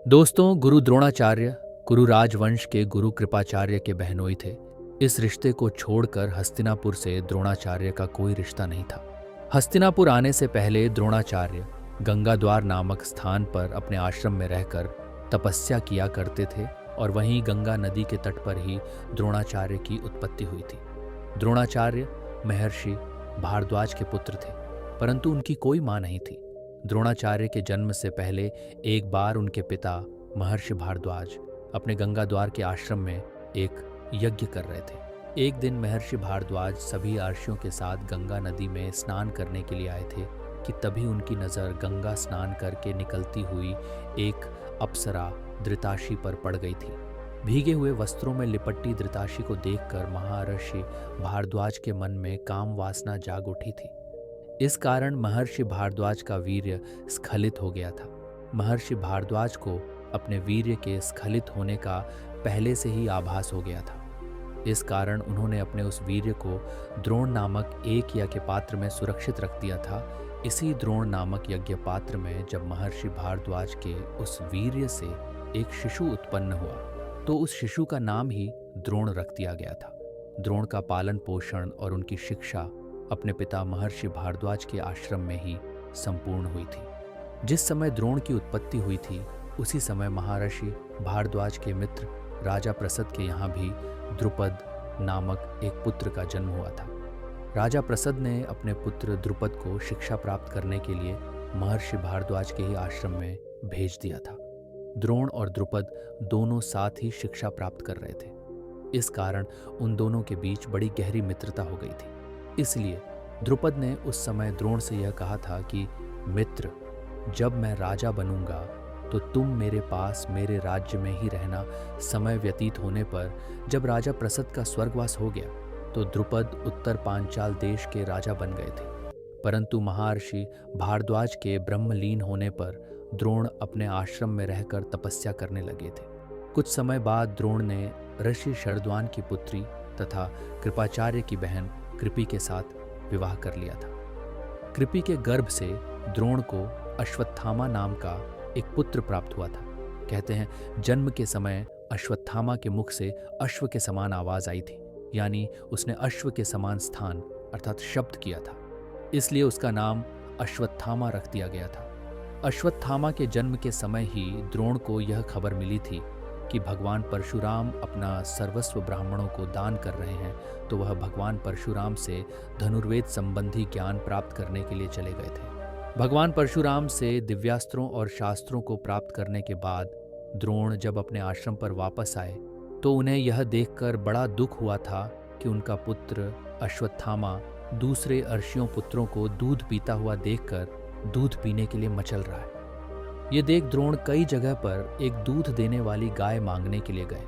दोस्तों, गुरु द्रोणाचार्य कुरु राजवंश के गुरु कृपाचार्य के बहनोई थे। इस रिश्ते को छोड़कर हस्तिनापुर से द्रोणाचार्य का कोई रिश्ता नहीं था। हस्तिनापुर आने से पहले द्रोणाचार्य गंगाद्वार नामक स्थान पर अपने आश्रम में रहकर तपस्या किया करते थे और वहीं गंगा नदी के तट पर ही द्रोणाचार्य की उत्पत्ति हुई थी। द्रोणाचार्य महर्षि भारद्वाज के पुत्र थे, परंतु उनकी कोई मां नहीं थी। द्रोणाचार्य के जन्म से पहले एक बार उनके पिता महर्षि भारद्वाज अपने गंगाद्वार के आश्रम में एक यज्ञ कर रहे थे। एक दिन महर्षि भारद्वाज सभी आर्षियों के साथ गंगा नदी में स्नान करने के लिए आए थे कि तभी उनकी नज़र गंगा स्नान करके निकलती हुई एक अप्सरा धृताशी पर पड़ गई थी। भीगे हुए वस्त्रों में लिपटी धृताशी को देखकर महर्षि भारद्वाज के मन में काम वासना जाग उठी थी। इस कारण महर्षि भारद्वाज का वीर्य स्खलित हो गया था। महर्षि भारद्वाज को अपने वीर्य के स्खलित होने का पहले से ही आभास हो गया था। इस कारण उन्होंने अपने उस वीर्य को द्रोण नामक एक यज्ञ पात्र में सुरक्षित रख दिया था। इसी द्रोण नामक यज्ञ पात्र में जब महर्षि भारद्वाज के उस वीर्य से एक शिशु उत्पन्न हुआ तो उस शिशु का नाम ही द्रोण रख दिया गया था। द्रोण का पालन पोषण और उनकी शिक्षा अपने पिता महर्षि भारद्वाज के आश्रम में ही संपूर्ण हुई थी। जिस समय द्रोण की उत्पत्ति हुई थी उसी समय महर्षि भारद्वाज के मित्र राजा प्रसद के यहाँ भी द्रुपद नामक एक पुत्र का जन्म हुआ था। राजा प्रसद ने अपने पुत्र द्रुपद को शिक्षा प्राप्त करने के लिए महर्षि भारद्वाज के ही आश्रम में भेज दिया था। द्रोण और द्रुपद दोनों साथ ही शिक्षा प्राप्त कर रहे थे। इस कारण उन दोनों के बीच बड़ी गहरी मित्रता हो गई थी। इसलिए द्रुपद ने उस समय द्रोण से यह कहा था कि मित्र, जब मैं राजा बनूंगा तो तुम मेरे पास मेरे राज्य में ही रहना। समय व्यतीत होने पर जब राजा प्रसद का स्वर्गवास हो गया तो द्रुपद उत्तर पांचाल देश के राजा बन गए थे, परंतु महर्षि भारद्वाज के ब्रह्मलीन होने पर द्रोण अपने आश्रम में रहकर तपस्या करने लगे थे। कुछ समय बाद द्रोण ने ऋषि शरद्वान की पुत्री तथा कृपाचार्य की बहन कृपि के साथ विवाह कर लिया था। कृपि के गर्भ से द्रोण को अश्वत्थामा नाम का एक पुत्र प्राप्त हुआ था। कहते हैं जन्म के समय अश्वत्थामा के मुख से अश्व के समान आवाज आई थी, यानी उसने अश्व के समान स्थान अर्थात शब्द किया था, इसलिए उसका नाम अश्वत्थामा रख दिया गया था। अश्वत्थामा के जन्म के समय ही द्रोण को यह खबर मिली थी कि भगवान परशुराम अपना सर्वस्व ब्राह्मणों को दान कर रहे हैं, तो वह भगवान परशुराम से धनुर्वेद संबंधी ज्ञान प्राप्त करने के लिए चले गए थे। भगवान परशुराम से दिव्यास्त्रों और शास्त्रों को प्राप्त करने के बाद द्रोण जब अपने आश्रम पर वापस आए तो उन्हें यह देखकर बड़ा दुख हुआ था कि उनका पुत्र अश्वत्थामा दूसरे अर्षियों पुत्रों को दूध पीता हुआ देखकर दूध पीने के लिए मचल रहा है। ये देख द्रोण कई जगह पर एक दूध देने वाली गाय मांगने के लिए गए,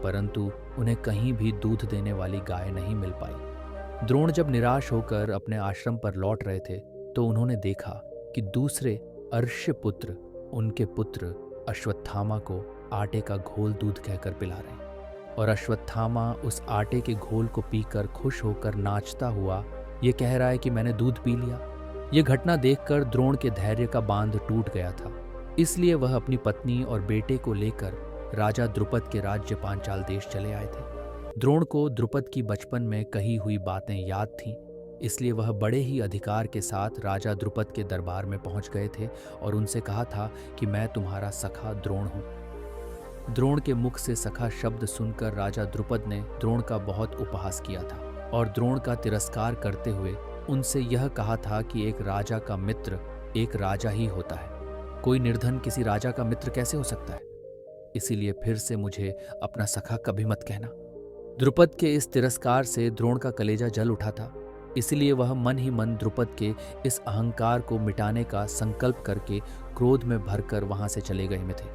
परंतु उन्हें कहीं भी दूध देने वाली गाय नहीं मिल पाई। द्रोण जब निराश होकर अपने आश्रम पर लौट रहे थे तो उन्होंने देखा कि दूसरे अर्ष्य पुत्र उनके पुत्र अश्वत्थामा को आटे का घोल दूध कहकर पिला रहे हैं और अश्वत्थामा उस आटे के घोल को पीकर खुश होकर नाचता हुआ ये कह रहा है कि मैंने दूध पी लिया। ये घटना देखकर द्रोण के धैर्य का बांध टूट गया था, इसलिए वह अपनी पत्नी और बेटे को लेकर राजा द्रुपद के राज्य पांचाल देश चले आए थे। द्रोण को द्रुपद की बचपन में कही हुई बातें याद थीं, इसलिए वह बड़े ही अधिकार के साथ राजा द्रुपद के दरबार में पहुंच गए थे और उनसे कहा था कि मैं तुम्हारा सखा द्रोण हूं। द्रोण के मुख से सखा शब्द सुनकर राजा द्रुपद ने द्रोण का बहुत उपहास किया था और द्रोण का तिरस्कार करते हुए उनसे यह कहा था कि एक राजा का मित्र एक राजा ही होता है, कोई निर्धन किसी राजा का मित्र कैसे हो सकता है। इसीलिए फिर से मुझे अपना सखा कभी मत कहना। द्रुपद के इस तिरस्कार से द्रोण का कलेजा जल उठा था, इसलिए वह मन ही मन द्रुपद के इस अहंकार को मिटाने का संकल्प करके क्रोध में भरकर वहां से चले गए में थे।